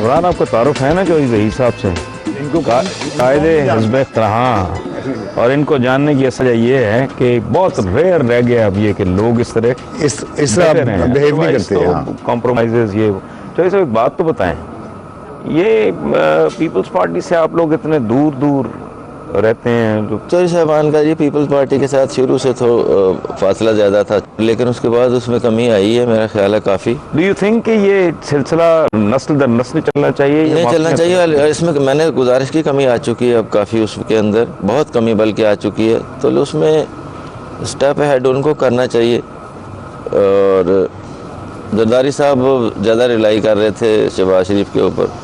इमरान, आपको तारुफ है ना चौधरी ज़हीर साहब से? इनको कायदे हिज़्ब इख्तिराम, और इनको जानने की वजह ये है कि बहुत रेयर रह गया अब ये कि लोग इस तरह बिहेव नहीं करते, कॉम्प्रोमाइज़ ये। चौधरी साहब एक बात तो बताएं, ये पीपल्स पार्टी से आप लोग इतने दूर दूर रहते हैं जो चौधरी साहबान का जी पीपल्स पार्टी के साथ शुरू से तो फासला ज़्यादा था, लेकिन उसके बाद उसमें कमी आई है, मेरा ख्याल है काफ़ी। डू यू थिंक कि ये सिलसिला नस्ल दर नस्ल चलना चाहिए? नहीं चलना चाहिए, इसमें मैंने गुजारिश की, कमी आ चुकी है अब काफ़ी, उसके अंदर बहुत कमी बल्कि आ चुकी है, तो उसमें स्टेप अहेड उनको करना चाहिए। और जरदारी साहब ज़्यादा रिलाई कर रहे थे शहबाज शरीफ के ऊपर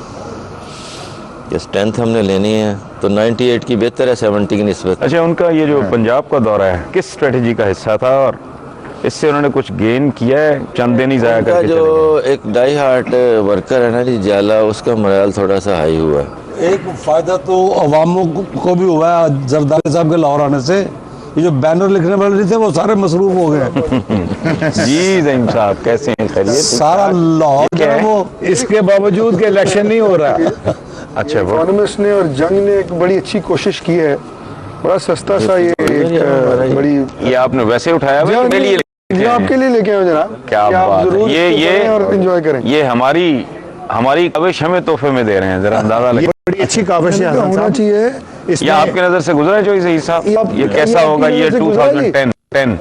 कि स्ट्रेंथ हमने लेनी है, तो 98 की बेहतर है 70 की निस्बत। अच्छा, उनका ये जो पंजाब का दौरा है किस स्ट्रेटजी का हिस्सा था और इससे उन्होंने कुछ गेन किया है? चंद दिन ही ज़ाया करके जो एक डाई हार्ट वर्कर है ना जी जाला, उसका मोरल थोड़ा सा हाई हुआ है। एक फ़ायदा तो अवामों को भी हुआ है जरदारी साहब के लाहौर आने से। ये जो बैनर लिखने वाले नहीं थे वो सारे मसरूफ हो गए। जी ज़हीर साहब कैसे हैं? खैरियत? सारा लाहौर जो है वो, इसके बावजूद कि इलेक्शन नहीं हो रहा। अच्छा, इकोनॉमिस्ट ने और जंग ने एक बड़ी अच्छी कोशिश की है, बड़ा सस्ता सा ये एक बड़ी, ये आपने वैसे उठाया हुआ है? मेरे लिए आपके लिए लेके आए जनाब, क्या बात है, ये और एंजॉय करें। ये हमारी काविश हमें तोहफे में दे रहे हैं, जरा अंदाजा लगे। बड़ी अच्छी काविश होना चाहिए। ये आपकी नजर से गुजरा है चौधरी ज़हीर साहब? ये कैसा होगा ये 2010?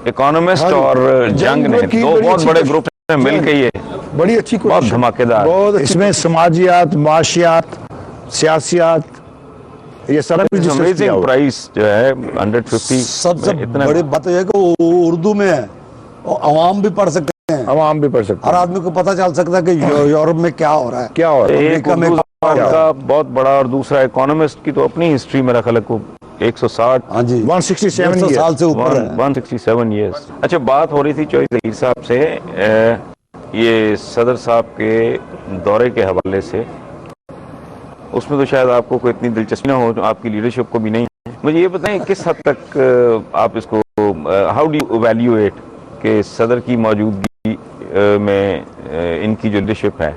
इकोनॉमिस्ट और जंग ने दो बहुत बड़े ग्रुप ने मिलकर ये बड़ी अच्छी बहुत धमाकेदार, इसमें समाजियात, माशियात, सियासियात, ये सारा कुछ अमेजिंग प्राइस जो है 150। सबसे बड़ी बात यह है कि वो उर्दू में है और अवाम भी पढ़ सकते हैं, आवाम भी पढ़ सकते हर हैं। आदमी को पता चल सकता है कि यूरोप में क्या हो रहा है, क्या हो रहा है। एक का बहुत बड़ा और दूसरा इकोनॉमिस्ट की तो अपनी हिस्ट्री मेरा ख्याल है 160, हाँ जी, 167 साल से ऊपर है। 167 ईयर्स। अच्छा, बात हो रही थी चौधरी ज़हीर साहब से ये सदर साहब के दौरे के हवाले से, उसमें तो शायद आपको कोई इतनी दिलचस्पी ना हो, आपकी लीडरशिप को भी नहीं। मुझे ये बताएं किस हद तक आप इसको हाउ डू यू इवैल्यूएट कि सदर की मौजूदगी में इनकी जो लीडरशिप है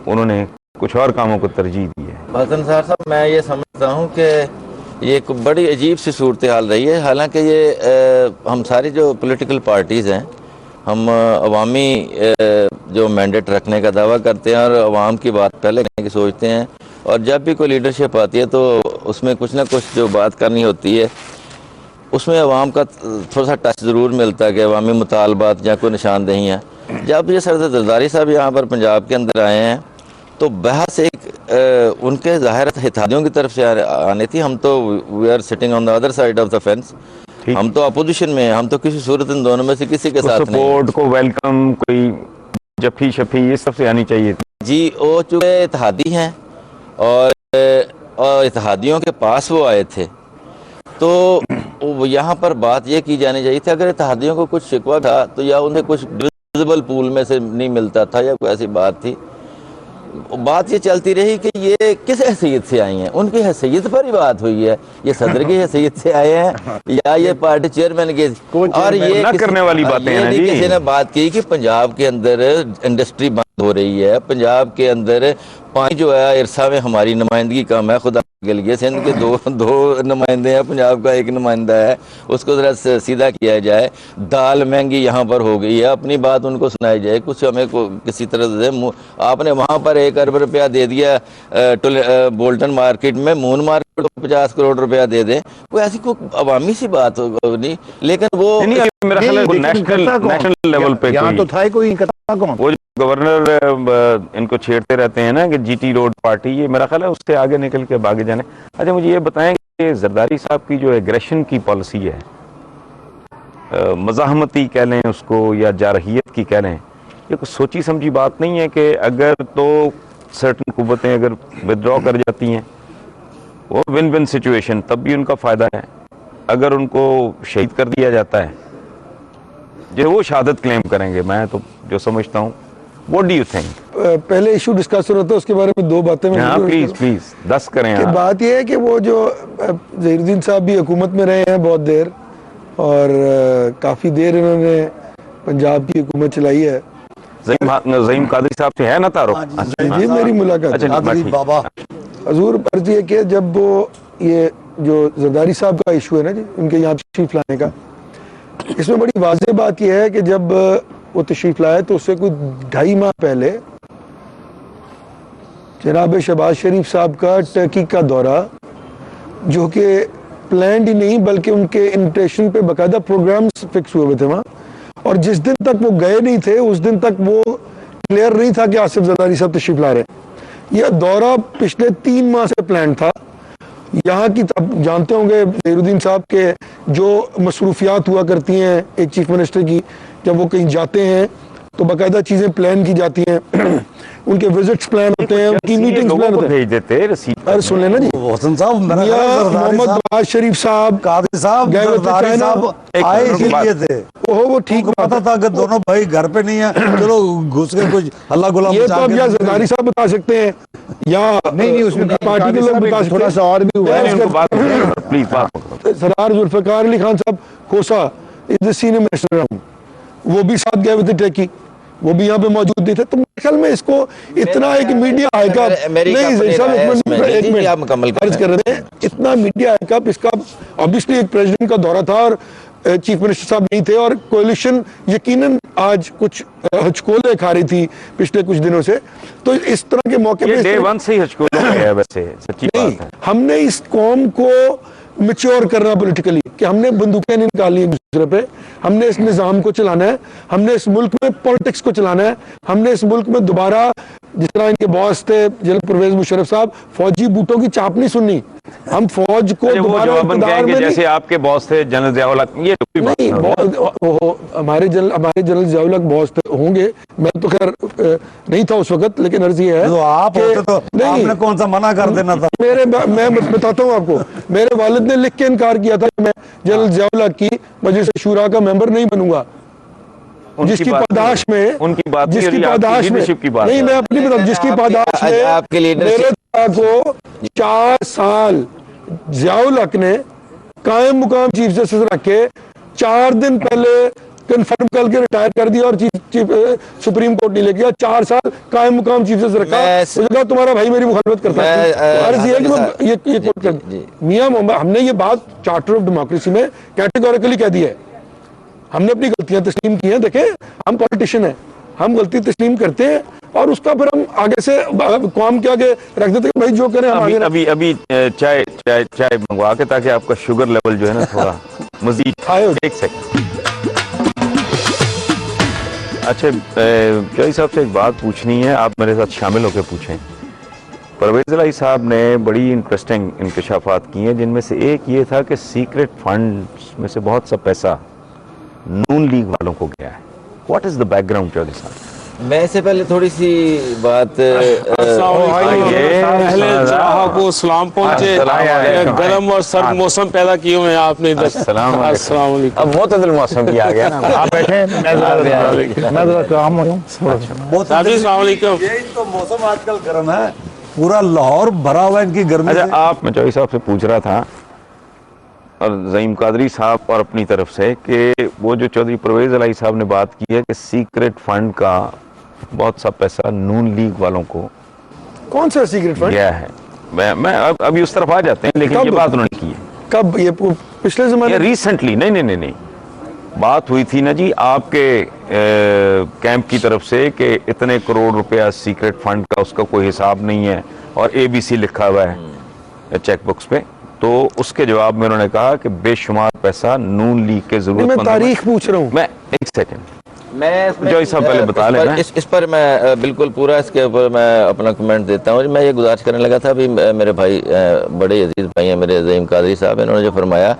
उन्होंने कुछ और कामों को तरजीह दी है? हसन साहब, मैं ये समझता हूँ कि ये एक बड़ी अजीब सी सूरत हाल रही है। हालांकि ये हम सारी जो पॉलिटिकल पार्टीज़ हैं, हम अवामी जो मैंडेट रखने का दावा करते हैं और अवाम की बात पहले करने की सोचते हैं, और जब भी कोई लीडरशिप आती है तो उसमें कुछ ना कुछ जो बात करनी होती है उसमें अवाम का थोड़ा सा टच ज़रूर मिलता है कि अवामी मुतालबात या कोई निशानदेही है। जब ये सरदार जरदारी साहब यहाँ पर पंजाब के अंदर आए हैं तो बहस एक उनके ज़ाहिर इत्तेहादियों की तरफ से आनी थी। हम तो we are sitting on the other side of the fence, हम तो अपोजिशन में हैं, हम तो किसी सूरत इन दोनों में से किसी के साथ नहीं। सपोर्ट को वेलकम, कोई जफी शफी ये सब से आनी चाहिए जी। वो चूँकि इत्तेहादी हैं और इत्तेहादियों के पास वो आए थे, तो यहाँ पर बात ये की जानी चाहिए थी, अगर इत्तेहादियों को कुछ शिकवा था तो या उन्हें कुछ डिविजिबल पूल में से नहीं मिलता था या कोई ऐसी बात थी। बात ये चलती रही कि ये किस हैसियत से आई हैं, उनकी हैसियत पर ही बात हुई है, ये सदर की हैसियत से आए हैं या ये पार्टी चेयरमैन के। और ये ना करने वाली बातें हैं जी। किसी ने बात की कि पंजाब के अंदर इंडस्ट्री बंद हो रही है, पंजाब के अंदर पानी जो है इरसा में हमारी नुमाइंदगी कम है, खुदा के लिए सिंध के दो नुमाइंदे हैं, पंजाब का एक नुमाइंदा है, उसको ज़रा सीधा किया जाए। दाल महंगी यहाँ पर हो गई है, अपनी बात उनको सुनाई जाए, कुछ हमें किसी तरह से। आपने वहाँ पर 1 अरब रुपया दे दिया बोल्टन मार्केट में, मून मार्केट को 50 करोड़ रुपया दे दें, कोई ऐसी कोई अवामी सी बात नहीं। लेकिन वो मेरा ख्याल है नेशनल लेवल पे यहाँ तो था ही कोई, कौन वो गवर्नर इनको छेड़ते रहते हैं ना कि जीटी रोड पार्टी, ये मेरा ख्याल है उससे आगे निकल के आगे जाने। अच्छा, मुझे ये बताएं कि जरदारी साहब की जो एग्रेशन की पॉलिसी है, मज़ाहमती कह लें उसको या जारहियत की कह लें, ये कुछ सोची समझी बात नहीं है कि अगर तो सर्टन कुव्वतें अगर विदड्रॉ कर जाती हैं वो विन विन सिचुएशन, तब भी उनका फ़ायदा है। अगर उनको शहीद कर दिया जाता है जो वो शहादत क्लेम करेंगे, मैं तो जो समझता हूँ। What do you think? पहले इशू डिस्कस हो रहा था, उसके बारे में 2 बातें मैं प्लीज 10 करें। बात यह है कि वो जो ज़हीरुद्दीन साहब भी हुकूमत में रहे हैं बहुत देर, और काफ़ी देर इन्होंने पंजाब की हुकूमत चलाई है, ज़हीम कादरी साहब से है ना तारुफ? ये मेरी मुलाकात अच्छा, है। ठीक। बाबा हजूर अर्जी है कि जब वो ये जो जरदारी साहब का इशू है ना जी, उनके यहाँ तशरीफ लाने का, इसमें बड़ी वाज़ेह बात यह है कि जब वो तशरीफ लाए तो उससे कोई 2.5 माह पहले जनाब शहबाज शरीफ साहब का टर्की का दौरा, जो कि प्लान ही नहीं बल्कि उनके इन्विटेशन पे बाकायदा प्रोग्राम्स फिक्स हुए थे वहाँ, और जिस दिन तक वो गए नहीं थे उस दिन तक वो क्लियर नहीं था कि आसिफ जरदारी साहब तशरीफ ला रहे हैं। यह दौरा पिछले 3 माह से प्लान था। यहाँ की आप जानते होंगे ज़हीरुद्दीन साहब के जो मसरूफियात हुआ करती हैं एक चीफ मिनिस्टर की, जब वो कहीं जाते हैं तो बाकायदा चीज़ें प्लान की जाती हैं, उनके विजिट्स प्लान होते हैं, उनकी मीटिंग्स प्लान होते हैं। भेज देते रसीद। अरे सुन लेना जी, हसन साहब, मेरा मियां ख्याल है जरदारी मोहम्मद साहब, नवाज शरीफ साहब कादरी साहब, गए हुए थे जरदारी चाइना। साहब एक आए मिनट की इसीलिए बात। थे। वो ठीक उनको बात पता था कि दोनों भाई घर पे नहीं है, चलो घुस के कुछ हल्ला गुल्ला ये तो मचा अब के या जरदारी साहब बता सकते हैं या नहीं उसमें उनकी पार्टी के लोग बता सकते थोड़ा हैं। सा और भी हुआ नहीं, है। उनको बात प्लीज बात। सरदार जुल्फिकार अली खान साहब खोसा इज द सीनियर मिनिस्टर, वो भी साथ गए हुए थे टर्की, वो भी यहाँ पे मौजूद नहीं थे। तो मेरे ख्याल में इसको इतना एक मीडिया हाइकअप मेरी नहीं, अपनी साहब राय है इसमें। एक जी, मिनट आप मुकम्मल करें। अर्ज कर रहे थे, इतना मीडिया हाइकअप इसका ऑब्वियसली एक प्रेसिडेंट का दौरा था और चीफ मिनिस्टर साहब नहीं थे, और कोalition यकीनन आज कुछ हचकोले खा रही थी पिछले कुछ दिनों से। तो इस तरह के मौके ये पे डे वन से ही हचकोल हो गया है, वैसे सच्ची नहीं, बात है। हमने इस कौम को मिच्योर करना पॉलिटिकली, कि हमने बंदूकें नहीं निकालनी एक दूसरे पे, हमने इस निज़ाम को चलाना है, हमने इस मुल्क में पॉलिटिक्स को चलाना है, हमने इस मुल्क में दोबारा जिस तरह इनके बॉस थे जनरल परवेज मुशर्रफ साहब, फौजी बूटों की चाप नहीं सुननी। हम फौज को अरे वो दोबारा जवाबन इक़्तिदार कहेंगे में जैसे आपके बॉस थे जनरल ज़ियाउल हक, ये कोई बात नहीं, नहीं। हमारे जनरल ज़ियाउल हक बॉस होंगे, मैं तो खैर नहीं था उस वक्त, लेकिन अर्ज ये है तो आप कि- होते तो नहीं, आपने कौन सा मना कर देना था? मैं बताता हूँ आपको, मेरे वालिद ने लिख के इनकार किया था कि मैं जनरल ज़ियाउल हक की मजलिस शूरा का मेंबर नहीं बनूंगा, जिसकी पादाश में उनकी बात जिसकी नहीं, पादाश में लीडरशिप की बात नहीं, है। मैं अपनी बता, जिसकी पादाश में आपकी leadership- मेरे पिता को 4 साल ज़ियाउल हक ने कायम मुकाम चीफ जस्टिस रख के 4 दिन पहले कंफर्म करके रिटायर कर दिया, और चीफ सुप्रीम कोर्ट नहीं ले गया। 4 साल कायम मुकाम चीफ जस्टिस रखा, उसने कहा तुम्हारा भाई मेरी मुखालफत करता है। तो अर्ज ये है कि मैं ये कोट कर, मियां मोहम्मद, हमने ये बात चार्टर ऑफ डेमोक्रेसी में कैटेगोरिकली कह दी है, हमने अपनी गलतियां तस्लीम की हैं। देखें, हम पॉलिटिशियन हैं, हम गलती तस्लीम करते हैं और उसका फिर हम आगे से कौम के आगे रख देते हैं, भाई जो करें हम अभी आगे अभी अभी चाय चाय चाय मंगवा के, ताकि आपका शुगर लेवल जो है ना थोड़ा मजीद हाई हो जाए। एक सेकंड। अच्छा, चौधरी साहब से एक बात पूछनी है, आप मेरे साथ शामिल होकर पूछें। परवेज इलाही साहब ने बड़ी इंटरेस्टिंग इंकशाफात की हैं, जिनमें से एक ये था कि सीक्रेट फंड्स में से बहुत सा पैसा नून लीग वालों को गया है। What is the background Chaudhary साहब? मैं इससे पहले थोड़ी सी बात पहले जहाँ को सलाम पहुँचे, अस्सलाम गर्म और सर्द मौसम पैदा किए हुए हैं आपने इधर। अस्सलाम वालेकुम। अस्सलाम वालेकुम। अब मोतदल मौसम भी आ गया ना। आप बैठे, मैं जरा काम हो जाऊं। साहब जी, अस्सलाम वालेकुम। यही तो मौसम आजकल गर्म है, पूरा लाहौर भरा हुआ है इनकी गर्मी अच्छा, से। आप मैं चौधरी साहब से पूछ रहा था और ज़हीम कादरी साहब और अपनी तरफ से कि वो जो चौधरी परवेज इलाही साहब ने बात की है कि सीक्रेट फंड का बहुत सा पैसा नून लीग वालों को कौन सा सीक्रेट फंड, गया है। मैं अभी उस तरफ आ जाते हैं, लेकिन कब? ये बात उन्होंने की है। कब ये पिछले ये जमाने रिसेंटली, नहीं, बात हुई थी ना जी आपके कैंप की तरफ से कि इतने करोड़ रुपया सीक्रेट फंड का उसका कोई हिसाब नहीं है और ABC लिखा हुआ है चेक बुक्स पे। तो उसके जवाब में उन्होंने कहा कि बेशुमार पैसा नून लीग के मैं जरूरत तारीख पूछ रहा हूँ। मैं एक सेकंड, मैं जो साहब पहले बता लेना। इस पर मैं बिल्कुल पूरा इसके ऊपर मैं अपना कमेंट देता हूँ। मैं ये गुजारिश करने लगा था, अभी मेरे भाई बड़े अजीज भाई हैं मेरे ज़हीम कादरी साहब, इन्होंने जो फरमाया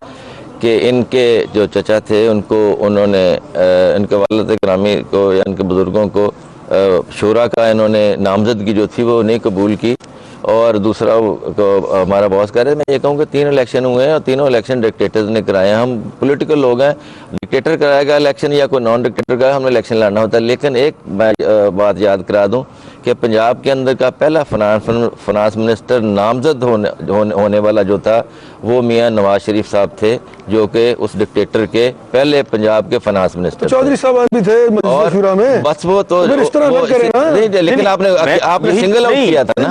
कि इनके जो चचा थे उनको उन्होंने इनके वालिद ग्रामी को या इनके बुज़ुर्गों को शूरा का इन्होंने नामजदगी जो थी वो नहीं कबूल की। और दूसरा को हमारा बॉस कह रहे हैं, मैं ये कहूँ कि 3 इलेक्शन हुए हैं और तीनों इलेक्शन डिक्टेटर्स ने कराए हैं। हम पॉलिटिकल लोग हैं, डिक्टेटर कराएगा इलेक्शन या कोई नॉन डिक्टेटर का, हमने इलेक्शन लड़ना होता है। लेकिन एक मैं बात याद करा दूं कि पंजाब के अंदर का पहला फाइनेंस मिनिस्टर नामजद होने वाला जो था वो मियां नवाज शरीफ साहब थे, जो कि उस डिक्टेटर के पहले पंजाब के फाइनेंस मिनिस्टर थे। चौधरी साहब भी थे मजलिस शुरा में। बस वो तो फिर इस तरह वो- ना करें ना। नहीं, लेकिन आपने सिंगल आउट किया था ना।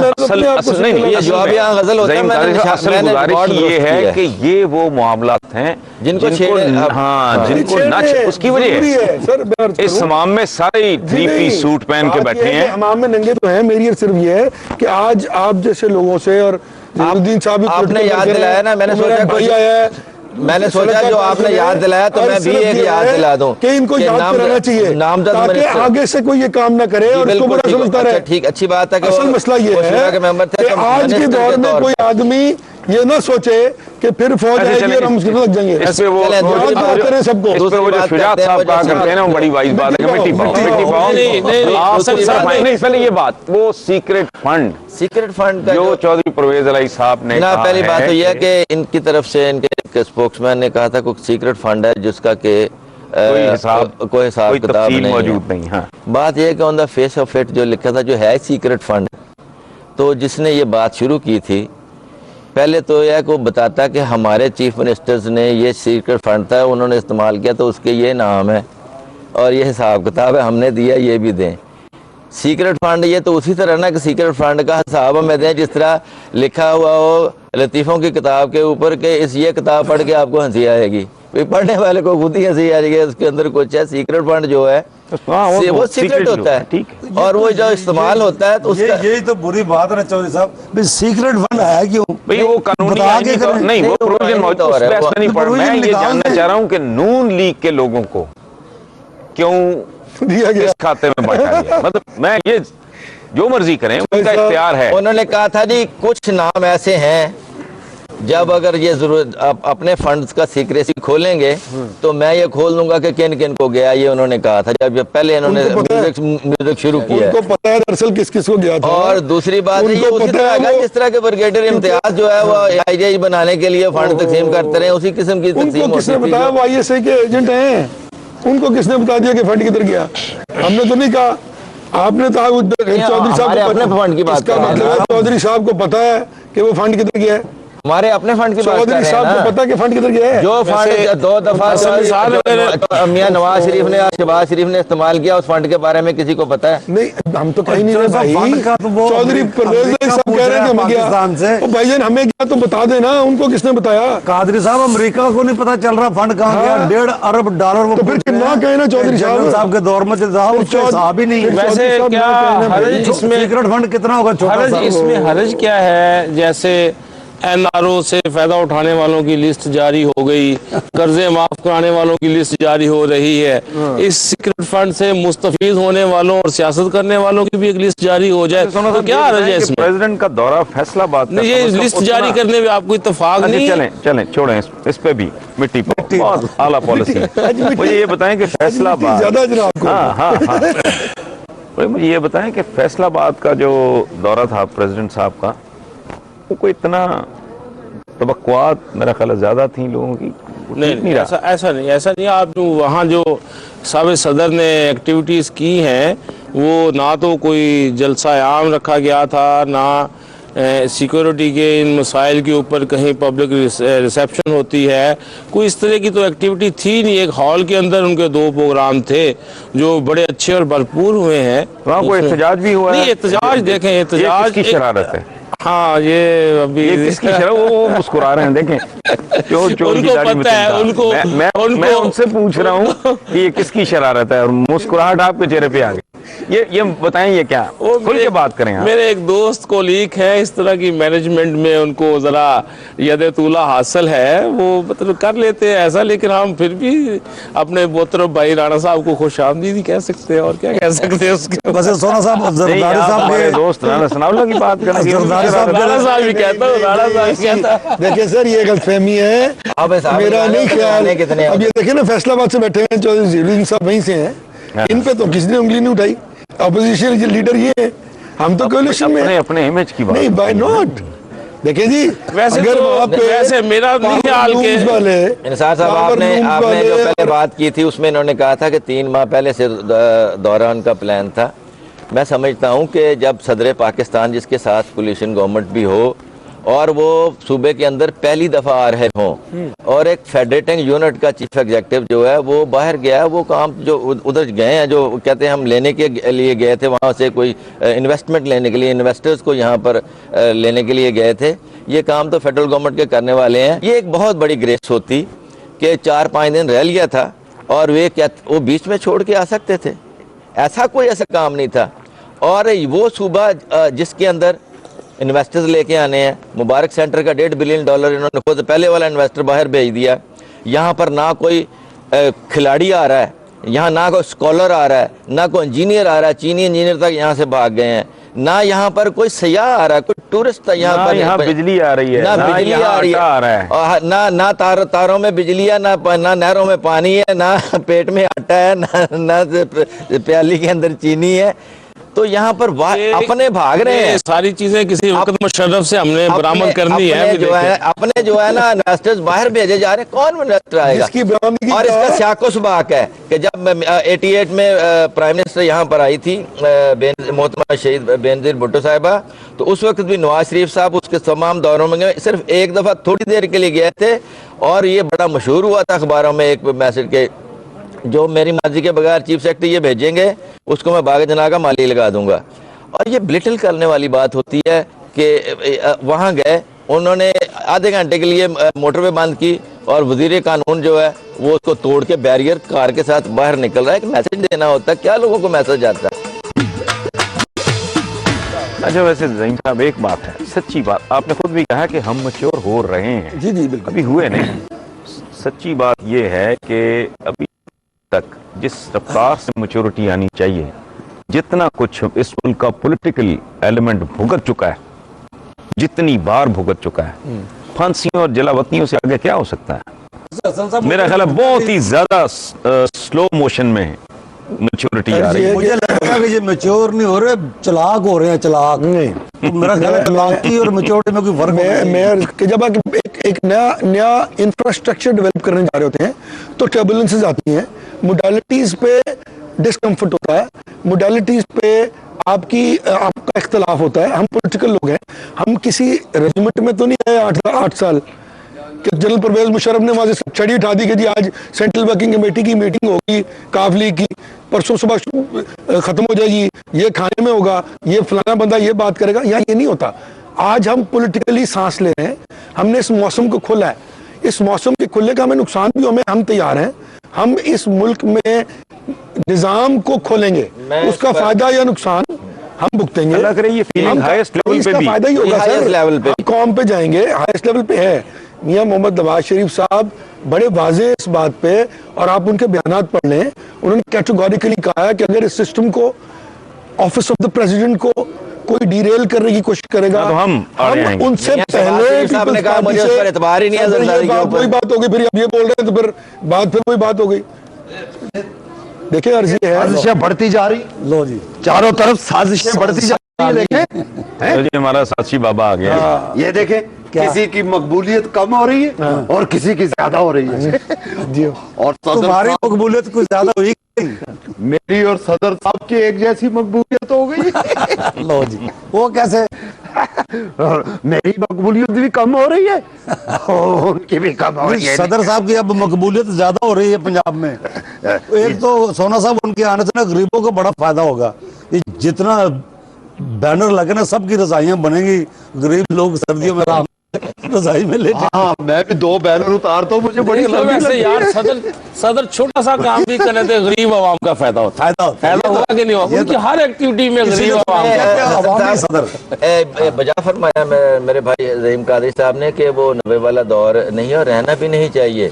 ये जवाब यहाँ गजल होता है। मैंने गुजारिश ये है कि ये वो मामलात हैं जिनको जिनको ना उसकी वजह है सर इस हमाम में सारे 3 पीस सूट पहन के बैठे हैं। हमाम में नंगे तो हैं। मेरी सिर्फ ये है कि आज आप जैसे लोगों से और ज़ैनुद्दीन साहब भी आपने याद दिलाया ना, मैंने सोचा भाई आया है, मैंने सोचा जो आपने याद दिलाया तो मैं भी एक याद दिला दूं कि इनको याद कराना चाहिए ताकि आगे से कोई ये काम ना करे और इसको बड़ा समझता रहे। ठीक, अच्छी बात है कि असल मसला ये है कि आज के दौर में कोई आदमी ये ना सोचे कि फिर फौज आएगी और हम उसके लग जाएंगे। इस पे वो करें सबको। इस पे वो जो शुजात साहब कहा करते हैं ना, वो बड़ी वाइज बात है कि मिट्टी पाओ। नहीं, पहले ये बात, वो सीक्रेट फंड का जो चौधरी परवेज अली साहब ने ना, कहा पहली बात तो यह है कि कि इनकी तरफ से इनके स्पोक्समैन ने कहा था कोई सीक्रेट फंड है जिसका के कोई हिसाब किताब नहीं मौजूद नहीं। हाँ, बात यह है कि on the face of it जो लिखा था, जो है सीक्रेट फंड, तो जिसने ये बात शुरू की थी पहले तो यह को बताता कि हमारे चीफ मिनिस्टर्स ने ये सीक्रेट फंड था, उन्होंने इस्तेमाल किया तो उसके ये नाम है और ये हिसाब किताब है, हमने दिया, ये भी दें। सीक्रेट फंड ये तो उसी तरह ना कि सीक्रेट फंड का हिसाब हमें दें जिस तरह लिखा हुआ हो लतीफ़ों की किताब के ऊपर के ये किताब पढ़ के आपको हंसी आएगी, पढ़ने वाले को खुद ही हंसी आ जाएगी। उसके अंदर कुछ है। सीक्रेट फंड जो है वो सीक्रेट होता है, ठीक है, और वो जो इस्तेमाल होता है तो यही तो बुरी बात है ना चौधरी साहब। सीक्रेट फंड है क्यों भाई? वो कानूनी नहीं, वो प्रोविजन मौजूद, उस पे ऐसा नहीं पढ़। मैं ये जानना चाह रहा हूँ कि नून लीग के लोगों को क्यों दिया गया इस खाते में बैठा गया? मतलब मैं ये जो मर्जी करें, उनका इख्तियार है। उन्होंने कहा था जी कुछ नाम ऐसे हैं जब अगर ये जरूरत अपने फंड्स का सीक्रेसी खोलेंगे तो मैं ये खोल दूंगा कि किन किन को गया, ये उन्होंने कहा था जब पहले इन्होंने म्यूजिक शुरू किया। उनको पता है दरअसल किस किस को गया था। और दूसरी बात है ये उसी तरह का जिस तरह के ब्रिगेडियर इम्तियाज जो है वो आईजीआई बनाने के लिए फंड तकसीम करते रहे, उसी किस्म की उनको किसने बताया वो आईएसआई के एजेंट हैं? उनको किसने बता दिया कि फंड किधर गया? हमने तो नहीं कहा, आपने तो चौधरी साहब अपने फंड की बात कर रहे हैं। चौधरी साहब को पता है कि वो फंड किधर गया है। हमारे अपने फंड की बात कर चौधरी रहे हैं साहब को ना। पता है कि फंड किधर गया है। जो फंड 2 दफा मियां नवाज शरीफ ने और शहबाज शरीफ ने इस्तेमाल किया, उस फंड के बारे में किसी को पता है? नहीं, हम तो कहीं नहीं रहे भाई। चौधरी परवेज अली साहब कह रहे हैं कि हमें गया। भाईजान हमें गया तो बता देना, उनको किसने बताया? कादरी साहब अमेरिका को नहीं पता चल रहा फंड कहाँ गया। 1.5 अरब डॉलर वो तो फिर कितना कहे ना चौधरी साहब के दौर में हिसाब ही नहीं। वैसे क्या हरज इसमें, सीक्रेट फंड कितना होगा? हरज इसमें हरज क्या है? जैसे एनआरओ से फायदा उठाने वालों की लिस्ट जारी हो गई, कर्जे माफ कराने वालों की लिस्ट जारी हो रही है, इस सीक्रेट फंड से मुस्तफीद होने वालों और सियासत करने वालों की भी एक लिस्ट जारी हो जाए तो क्या हरज है इसमें? प्रेसिडेंट का दौरा फैसलाबाद नहीं, ये लिस्ट जारी करने में आपको इत्तेफाक नहीं है? चलें छोड़ें, इस पे भी मिट्टी बहुत आला पॉलिसी। मुझे ये बताएं कि फैसलाबाद ज्यादा जनाब को। हाँ, मुझे ये बताएं कि फैसलाबाद का जो दौरा था प्रेसिडेंट साहब का, वो कोई इतना तवक्कुआत मेरा ख्याल ज्यादा थी लोगों की? नहीं, ऐसा नहीं। आप वहाँ जो साबिक़ सदर ने एक्टिविटीज़ की हैं वो ना तो कोई जलसा आम रखा गया था, ना सिक्योरिटी के इन मसाइल के ऊपर कहीं पब्लिक रिसेप्शन होती है, कोई इस तरह की तो एक्टिविटी थी नहीं। एक हॉल के अंदर उनके 2 प्रोग्राम थे जो बड़े अच्छे और भरपूर हुए हैं। वहाँ कोई एहतजाज भी हुआ? नहीं, एहतजाज देखें, एहतजाज की शरारत है। हाँ, ये अभी किसकी शरारत? वो मुस्कुरा रहे हैं, देखें उनको पता है, उनको मैं उनसे पूछ रहा हूँ कि ये किसकी शरारत है और मुस्कुराहट आपके चेहरे पे आ गई। ये बताएं, ये क्या? खुल के बात करें। मेरे एक दोस्त कोलीग है इस तरह की मैनेजमेंट में, उनको जरा यदे तूला हासिल है, वो मतलब कर लेते हैं ऐसा, लेकिन हम फिर भी अपने मोहतरम भाई राणा साहब को खुशामदीद कह सकते हैं और क्या कह सकते हैं उसके। वैसे सोना साहब जरदारी साहब के दोस्त राणा सनाउल्लाह की बात करें, राणा साहब भी कहता हूँ, राणा साहब कहता। देखिए सर, ये गलतफहमी है, मेरा नहीं ख्याल। अब ये देखिए ना, फैसलाबाद से बैठे हैं चौधरी ज़ैनुद्दीन साहब वहीं से हैं, इन पे तो किसी ने उंगली नहीं उठाई। अपोजिशन लीडर ये है, हम तो कोalition में अपने इमेज की बात नहीं, बाय नॉट। देखिए जी, वैसे अगर तो वैसे मेरा नहीं ख्याल के इंसार साहब आपने जो पहले बात की थी उसमें इन्होंने कहा था कि 3 माह पहले से दौरा उनका प्लान था। मैं समझता हूं कि जब सदर पाकिस्तान जिसके साथ कोलिशन गवर्नमेंट भी हो और वो सूबे के अंदर पहली दफा आ रहे हों, और एक फेडरेटिंग यूनिट का चीफ एग्जीक्यूटिव जो है वो बाहर गया, वो काम जो उधर गए हैं, जो कहते हैं हम लेने के लिए गए थे वहाँ से, कोई इन्वेस्टमेंट लेने के लिए, इन्वेस्टर्स को यहाँ पर लेने के लिए गए थे। ये काम तो फेडरल गवर्नमेंट के करने वाले हैं। ये एक बहुत बड़ी ग्रेस होती कि 4-5 दिन रह लिया था और वो बीच में छोड़ के आ सकते थे, ऐसा कोई ऐसा काम नहीं था। और वो सूबा जिसके अंदर इन्वेस्टर्स लेके आने हैं, मुबारक सेंटर का $1.5 बिलियन इन्होंने खुद पहले वाला इन्वेस्टर बाहर भेज दिया। यहाँ पर ना कोई खिलाड़ी आ रहा है, यहाँ ना कोई स्कॉलर आ रहा है, ना कोई इंजीनियर आ रहा है, चीनी इंजीनियर तक यहाँ से भाग गए हैं, ना यहाँ पर कोई सयाह आ रहा है, कोई टूरिस्ट यहाँ पर, यहाँ बिजली आ रही है, ना बिजली आ रही है, और ना तारों में बिजली है, ना नहरों में पानी है, ना पेट में आटा है, ना प्याली के अंदर चीनी है। तो यहाँ पर अपने भाग रहे हैं। सारी चीजें किसी वक्त मुशर्रफ से हमने बरामद करनी है। अपने जो है ना इन्वेस्टर्स बाहर भेजे जा रहे हैं, कौन इन्वेस्टर आएगा? और इसका स्याको सुबाक है कि जब 88 में प्राइम मिनिस्टर यहाँ पर आई थी मोहतरमा शहीद बेनजीर भुट्टो साहिबा, तो उस वक्त भी नवाज शरीफ साहब उसके तमाम दौरों में गए, सिर्फ एक दफा थोड़ी देर के लिए गए थे और ये बड़ा मशहूर हुआ था अखबारों में एक मैसेज के, जो मेरी मर्जी के बगैर चीफ सेक्रेटरी ये भेजेंगे उसको मैं बाग जना का माली लगा दूंगा। और ये ब्लिटल करने वाली बात होती है कि वहाँ गए, उन्होंने आधे घंटे के लिए मोटरवे बंद की और वजीर कानून जो है वो उसको तोड़ के बैरियर कार के साथ बाहर निकल रहा है। एक मैसेज देना होता है, क्या लोगों को मैसेज आता है? अच्छा, वैसे ज़हीम साहब एक बात है, सच्ची बात, आपने खुद भी कहा कि हम मैच्योर हो रहे हैं। जी जी बिल्कुल, अभी हुए नहीं। सच्ची बात ये है कि अभी तक जिस रफ्तार से मैच्योरिटी आनी चाहिए, जितना कुछ इस मुल्क का पॉलिटिकल एलिमेंट भुगत चुका है, जितनी बार भुगत चुका है, फांसियों और जलावतनियों से आगे क्या हो सकता है? मेरा ख्याल है बहुत ही ज्यादा स्लो मोशन में मैच्योरिटी आ रही है। मुझे लगता है कि ये मैच्योर नहीं हो रहे, चालाक हो रहे हैं, चालाक नहीं। तो मेरा ख्याल है चालाकी और मैच्योरिटी में कोई फर्क मैं जब आप एक नया इंफ्रास्ट्रक्चर डेवलप करने जा रहे होते हैं तो टर्बुलेंसेस आती हैं, मोडालिटीज पे डिस्कम्फर्ट होता है, मोडालिटीज पे आपका इख्तलाफ होता है। हम पॉलिटिकल लोग हैं, हम किसी रेजिमेंट में तो नहीं आए 8 साल कि जनरल परवेज मुशर्रफ ने वहां से छड़ी उठा दी कि जी आज सेंट्रल वर्किंग कमेटी की मीटिंग होगी काफली की, परसों सुबह खत्म हो जाएगी, ये खाने में होगा, ये फलाना बंदा ये बात करेगा। यहाँ ये नहीं होता। आज हम पॉलिटिकली सांस ले रहे हैं, हमने इस मौसम को खोला है, इस मौसम के खुलने का हमें नुकसान भी हमें, हम तैयार हैं, हम इस मुल्क में निजाम को खोलेंगे, उसका फायदा या नुकसान हम भुगतेंगे। अल्लाह करे ये फीलिंग हाईएस्ट लेवल पे भी, फायदा ही होगा सर, लेवल पे कौम पे जाएंगे, हाईएस्ट लेवल पे है। मियां मोहम्मद नवाज शरीफ साहब बड़े वाजे इस बात पे, और आप उनके बयानात पढ़ लें, उन्होंने कैटेगोरिकली कहा है कि अगर इस सिस्टम को, ऑफिस ऑफ द प्रेसिडेंट को कोई डिरेल करने की कोशिश करेगा तो हम उनसे पहले साहब ने कहा मुझे उस पर एतबार ही नहीं है, कोई बात हो गई, फिर अब ये बोल रहे हैं तो फिर बात फिर कोई बात हो गई। देखिए अर्जी है, साजिशें बढ़ती जा रही, लो जी, चारों तरफ साजिशें बढ़ती जा रही है। देखें, जी हमारा साक्षी बाबा आ गया। ये देखें, किसी की मकबूलियत कम हो रही है और किसी की ज्यादा हो रही है जी। और तुम्हारी मकबूलियत कुछ ज्यादा हुई, मेरी और सदर साहब की एक जैसी मकबूलियत हो गई। लो जी, वो कैसे? मेरी मकबूलियत भी कम हो रही है और उनकी भी कम हो रही है। सदर साहब की अब मकबूलियत ज्यादा हो रही है पंजाब में। एक तो सोना साहब उनके आने से ना गरीबों को बड़ा फायदा होगा। ये जितना बैनर लगे ना, सबकी रजाइयां बनेंगी, गरीब लोग सर्दियों में आराम रजाई में ले। हाँ, मैं भी 2 बैनर उतारता हूँ, मुझे बड़ी लंबी वैसे लगती यार है। सदर छोटा सा काम भी कर लेते, गरीब आवाम का फायदा होता है। फायदा हुआ कि नहीं हुआ? उनकी हर एक्टिविटी में गरीब आवाम का। बजा फरमाया मेरे भाई ज़हीम कादरी साहब ने कि वो 90 वाला दौर नहीं है और रहना भी नहीं चाहिए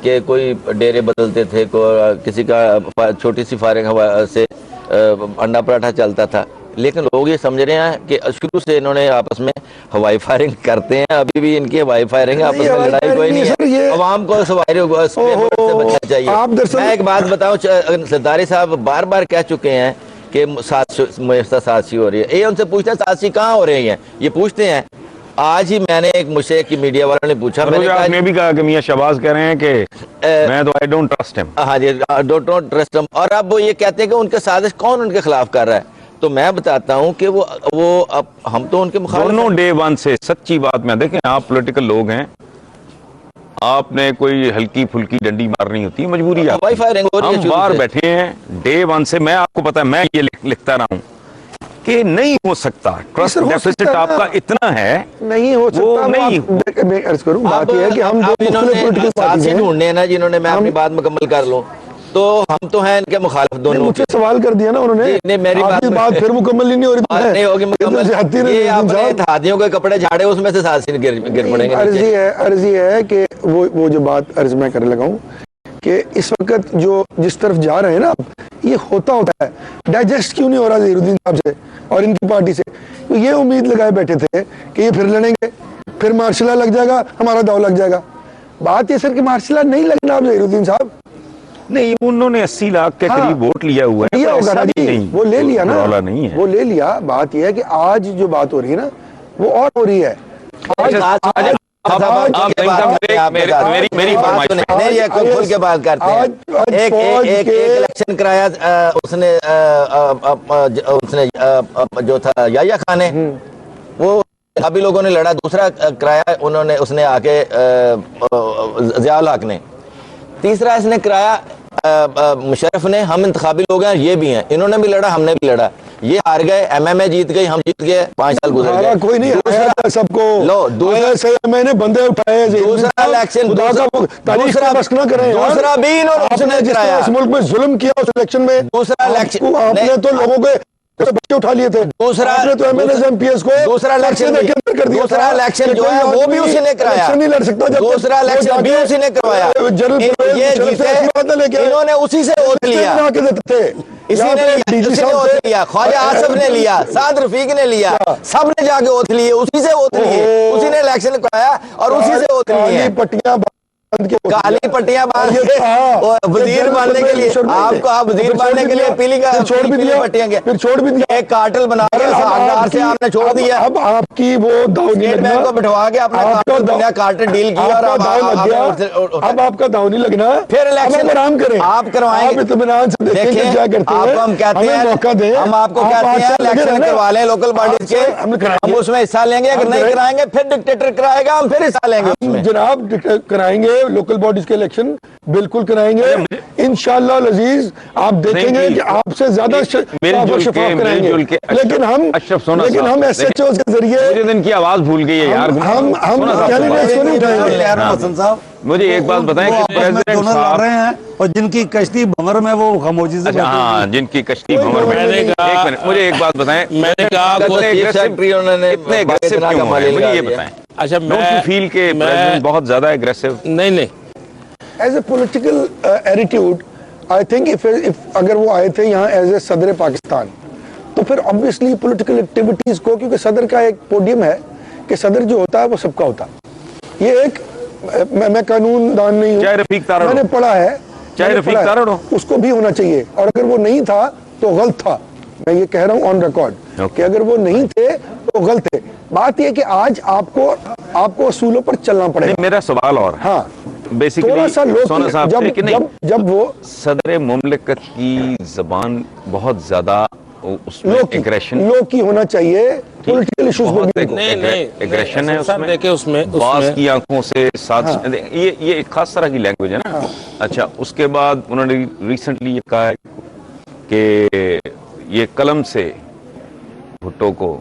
कि कोई डेरे बदलते थे, किसी का छोटी सी फारिग हवा से अंडा पराठा चलता था। लेकिन लोग ये समझ रहे हैं कि शुरू से इन्होंने आपस में हवाई फायरिंग करते हैं, अभी भी इनकी हवाई फायरिंग, आपस में लड़ाई कोई नहीं है। अवाम को से बचना चाहिए। मैं एक बात बताऊं, सरदारी साहब बार बार कह चुके हैं कि साजिशी हो रही है। ये उनसे पूछते हैं साजिशी कहाँ हो रही है, ये पूछते हैं। आज ही मैंने एक मुझे की मीडिया वालों ने पूछा, मैंने भी कहा कि मियां शहबाज कह रहे हैं कि मैं तो आई डोंट ट्रस्ट हिम। हाँ जी, डोंट ट्रस्ट हिम। और अब वो ये कहते हैं कि उनके साजिश कौन उनके खिलाफ कर रहा है। तो मैं बताता हूं कि वो अब हम तो उनके मुखालिफ दोनों डे वन से सच्ची बात में देखें, आप पॉलिटिकल लोग हैं, आपने कोई हल्की फुल्की डंडी मारनी होती है, मजबूरी है। हवाई फायरिंग हो रही है हम शुरू बाहर से। बैठे हैं डे वन से, मैं आपको पता है मैं ये लिखता रहा हूं कि नहीं हो सकता, ट्रस्ट सर, हो डेफिसिट सकता है ना। आपका इतना है, नहीं हो सकता। वो नहीं मैं अर्ज करूं, बात यह है कि हम दो जिन्होंने पॉलिटिकल पार्टीज साथी हैं। ढूंढने हैं ना, जिन्होंने मैं अपनी बात मुकम्मल कर लूं, तो हम तो हैं इनके मुखालिफ नहीं, दोनों मुझसे के। सवाल कर दिया ना उन्होंने। जी, नहीं, मेरी आपकी बात- बात फिर मुकम्मल ही नहीं हो रही। बात नहीं होगी मुकम्मल। जाती ये आपने हाथियों के कपड़े झाड़े, उसमें से साथ गिर पड़ेंगे नीचे। अर्जी है कि वो जो बात अर्ज मैं करने लगा हूँ कि इस वक्त जो जिस तरफ जा रहे हैं ना, ये होता है, डाइजेस्ट क्यों नहीं हो रहा ज़हीरुद्दीन साहब से और इनकी पार्टी से? तो ये उम्मीद लगाए बैठे थे कि ये फिर लड़ेंगे, फिर मार्शल लग जाएगा, हमारा दाव लग जाएगा। बात ये सर कि मार्शल नहीं लगना आप ज़हीरुद्दीन साहब। नहीं, उन्होंने 80 लाख के हाँ, करीब वोट लिया हुआ है, लिया तो होगा ऐसा ना भी जी, नहीं, वो ले लिया ना, रौला नहीं है। वो ले लिया। बात यह है कि आज जो बात हो रही है ना, वो और हो रही है। आज- आज- आप के बाद- मेरी बात फरमाइश सुने। है। नहीं, ये खुल के बात करते हैं। आज एक फौज के- इलेक्शन कराया उसने जो था याया खान ने, वो अभी लोगों ने लड़ा। दूसरा कराया उसने आके ज़ियाउल हक ने। तीसरा इसने कराया मुशर्रफ ने। हम इंतखाबी लोग हैं, ये भी हैं, इन्होंने भी लड़ा, हमने भी लड़ा। ये हार गए, एमएमए जीत गई, हम जीत गए, 5 साल गुजर हमारा गए। कोई नहीं हराया था सबको। लो, दूसरा- ऐसे मैंने बंदे उठाए। दूसरा इलेक्शन दूसरा करें यार। दूसरा भी इन्होंने आपने उसने जिस तरह कराया। इस मुल्क में जुल्म किया उस इलेक्शन में, दूसरा इलेक्शन- आपने नहीं, तो लोगों के बच्चे उठा लिए थे। दूसरा- आपने तो एमएलए एमपीएस को दूसरा इलेक्शन पर्चे देके अंदर कर दिया दूसरा था इलेक्शन कि जो कोई है वो भी आदमी उसी ने कराया। इलेक्शन नहीं लड़ सकता जब तक दूसरा वो इलेक्शन भी जाके उसी ने करवाया। जनरल ये मुशर्रफ से जीते, आशीर्वाद लेके आए। इन्होंने उसी से वोट लिया। इलेक्शन के देते थे। इसी यहाँ ने पे लिया, डीजी उसी ने साहब वोट थे। लिया, ख्वाजा आसिफ ने लिया, साद रफीक ने लिया, सब ने जाके वोट लिए, उसी से वोट लिए, ओहो। उसी ने इलेक्शन कराया और उसी से वोट लिए। काली पट्टियां बांध के काली पट्टियां बांध ये के था। और वजीर बनने के लिए आपको, आप वजीर बनने के लिए पीली का छोड़ भी दिया, पट्टियां के फिर छोड़ भी दिया। एक कार्टल बना के सरकार से आपने छोड़ दिया। अब आपकी वो दाव नहीं स्टेट बैंक को लगना। बिठवा के अपना आपका कार्टल दाव- बनया, कार्टल डील की और आपका अब दाव लग गया। अब आपका दाव नहीं लगना। फिर इलेक्शन अब आप आराम करें, आप करवाएंगे। आप इत्मीनान से देखें कि क्या करते हैं। आपको हम कहते हमें हैं, मौका दें। हम आपको आप कहते आठ हैं साल लगे इलेक्शन रहना। करवा लें लोकल बॉडीज के, हम कराएंगे। हम उसमें हिस्सा लेंगे। अगर हम नहीं करें। कराएंगे फिर डिक्टेटर कराएगा, हम फिर हिस्सा लेंगे उसमें। जनाब कराएंगे लोकल बॉडीज के इलेक्शन, बिल्कुल कराएंगे इंशाअल्लाह अजीज। आप देखेंगे नहीं, कि आपसे ज्यादा मिलजुल शफाफ के कराएंगे। लेकिन हम अशरफ सोना लेकिन साहब, हम एसएचओ के जरिए मुझे दिन की आवाज भूल गई है यार। हम सोना साहब, कैंडिडेट्स को नहीं उठाएंगे। हसन साहब, मुझे एक बात बताएं कि प्रेसिडेंट दोनों लड़ साहब, रहे हैं और जिनकी कश्ती भंवर में वो खामोशी से अच्छा बैठे हाँ, जिनकी कश्ती भंवर में, मैंने कहा- एक मिनट, मुझे एक बात बताएं, मैंने कहा इतने कोई चीफ aggressive- सेक्रेटरी उन्होंने इतने aggressive इतना क्यों का हो रहे हैं? मुझे ये मालिक बताएं। अच्छा Don't you feel के प्रेसिडेंट बहुत ज्यादा एग्रेसिव? नहीं as a political attitude I think if अगर वो आए थे यहाँ एज ए सदर पाकिस्तान, तो फिर ऑब्वियसली पॉलिटिकल एक्टिविटीज को, क्योंकि सदर का एक पोडियम है कि सदर जो होता है वो सबका होता है। ये एक मैं कानून दान नहीं हूँ, चाहे रफीक तारड़ हो। मैंने पढ़ा है, चाहे मैंने रफीक पढ़ा है, तारड़ हो। उसको भी होना चाहिए। और अगर वो नहीं था तो गलत था। मैं ये कह रहा हूँ ऑन रिकॉर्ड कि अगर वो नहीं थे तो गलत थे। बात ये कि आज आपको असूलों पर चलना नहीं, पड़ेगा। मेरा सवाल और है। हाँ, बेसिकली थोड़ा सा सोना साहब जब से कि नहीं, जब वो सदर मुमलिकत की जबान बहुत ज्यादा उसमें एग्रेशन लो की होना चाहिए पॉलिटिकल इश्यूज में भी। नहीं एग्रेशन है सब उसमें। देखे उसमें बास की आंखों से साथ ये एक खास तरह की लैंग्वेज है ना। अच्छा, उसके बाद उन्होंने रिसेंटली ये कहा है कि ये कलम से भुट्टो को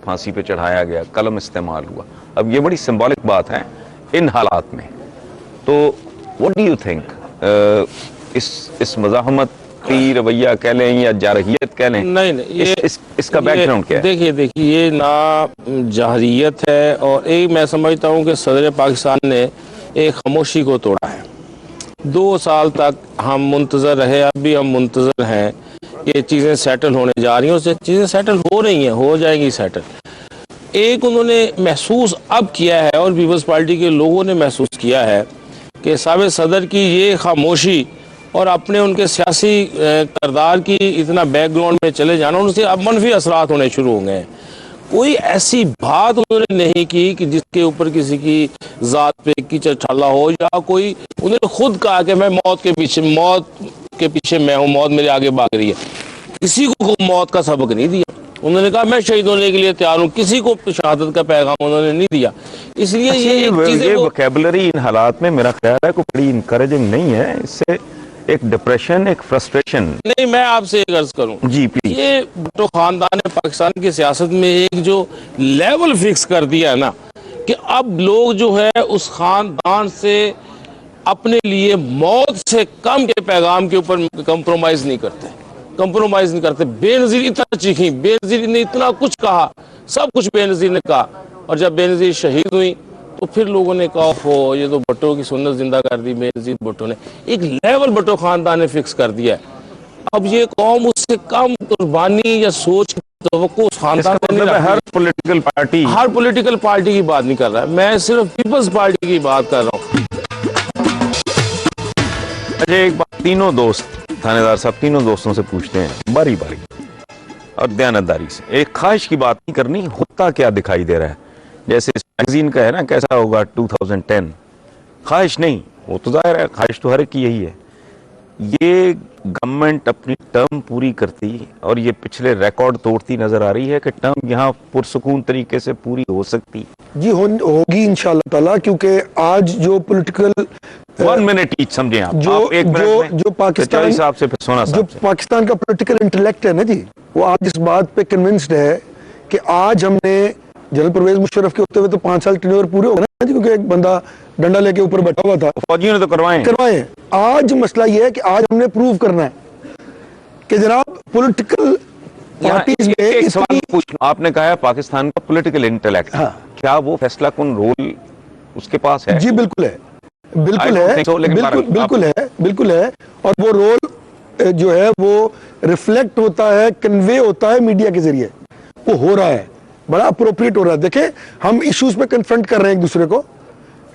फांसी पे चढ़ाया गया, कलम इस्तेमाल हुआ। अब ये बड़ी सिंबॉलिक बात है इन हालात में। तो व्हाट डू यू थिंक, इस मज़ाहमत की रवैया कह लें या जारहियत कह लें, नहीं इसका बैकग्राउंड क्या है? देखिए ये ना जाहरियत है, और एक मैं समझता हूँ कि सदर पाकिस्तान ने एक खामोशी को तोड़ा है। 2 साल तक हम मुंतज़र रहे, अब भी हम मुंतज़र हैं कि चीज़ें सेटल होने जा रही हैं। उससे चीज़ें सेटल हो रही हैं, हो जाएंगी सेटल। एक उन्होंने महसूस अब किया है और पीपल्स पार्टी के लोगों ने महसूस किया है कि साबिक़ सदर की ये खामोशी और अपने उनके सियासी किरदार की इतना बैकग्राउंड में चले जाना, उनसे अब मनफी असरात होने शुरू हो गए हैं। कोई ऐसी बात उन्होंने नहीं की कि जिसके ऊपर किसी की ज़ात पे कीचड़ छाला हो, या कोई उन्होंने खुद कहा कि मैं मौत के पीछे मैं हूँ, मौत मेरे आगे भाग रही है। किसी को मौत का सबक नहीं दिया। उन्होंने कहा मैं शहीद होने के लिए तैयार हूँ, किसी को शहादत का पैगाम उन्होंने नहीं दिया। इसलिए ये वोकैबुलरी इन हालात में मेरा ख्याल है को बड़ी इनकरेजिंग नहीं है। इससे एक डिप्रेशन, एक फ्रस्ट्रेशन। नहीं, मैं आपसे एक अर्ज करूं जी प्लीज। ये भुट्टो खानदान ने पाकिस्तान की सियासत में एक जो लेवल फिक्स कर दिया है ना, कि अब लोग जो है उस खानदान से अपने लिए मौत से कम के पैगाम के ऊपर कंप्रोमाइज नहीं करते। बेनजीर इतना चीखी, बेनजीर ने इतना कुछ कहा, सब कुछ बेनजीर ने कहा, और जब बेनजीर शहीद हुई तो फिर लोगों ने कहा हो ये तो भुट्टो की सुन्नत जिंदा कर दी बेनजीर भुट्टो ने। एक लेवल भुट्टो खानदान ने फिक्स कर दिया है। अब ये कौम उससे कम कुर्बानी या सोच तो उस खानदान में नहीं रखती। हर पॉलिटिकल पार्टी की बात नहीं कर रहा है, मैं सिर्फ पीपल्स पार्टी की बात कर रहा हूँ। अच्छा, एक बात तीनों दोस्त थानेदार साहब, तीनों दोस्तों से पूछते हैं बारी बारी और दयानतदारी से। एक ख्वाहिश की बात नहीं करनी, होता क्या दिखाई दे रहा है। जैसे इस मैगजीन का है ना, कैसा होगा 2010, ख्वाहिश नहीं, वो तो जाहिर है ख्वाहिश तो हर एक की यही है। ये गवर्नमेंट अपनी टर्म पूरी करती और ये पिछले रिकॉर्ड तोड़ती नजर आ रही है कि टर्म यहाँ पुरसुकून तरीके से पूरी हो सकती जी होगी इंशाल्लाह ताला, क्योंकि आज जो पॉलिटिकल 1 मिनट ईच समझे आप, जो आप एक मिनट में जो पाकिस्तान साहब से फिर सोना जो साहब से। पाकिस्तान का पॉलिटिकल इंटेलेक्ट है ना जी, वो आज इस बात पे कन्विंस्ड है कि आज हमने जनरल परवेज मुशर्रफ के होते हुए तो 5 साल टेन्योर पूरे हो गए ना जी, क्योंकि एक बंदा डंडा लेके ऊपर बैठा हुआ था, फौजियों ने तो करवाए। आज मसला ये है कि आज हमने प्रूव करना है कि जनाब पॉलिटिकल पार्टीज में एक सवाल पूछना, आपने कहा है पाकिस्तान का पॉलिटिकल इंटेलेक्ट, क्या वो फैसला कुन रोल उसके पास है? जी बिल्कुल है, बिल्कुल है। और वो रोल जो है वो रिफ्लेक्ट होता है, कन्वे होता है मीडिया के जरिए, वो हो रहा है, बड़ा अप्रोप्रिएट हो रहा है। देखे हम इश्यूज पे कन्फ्रंट कर रहे हैं एक दूसरे को,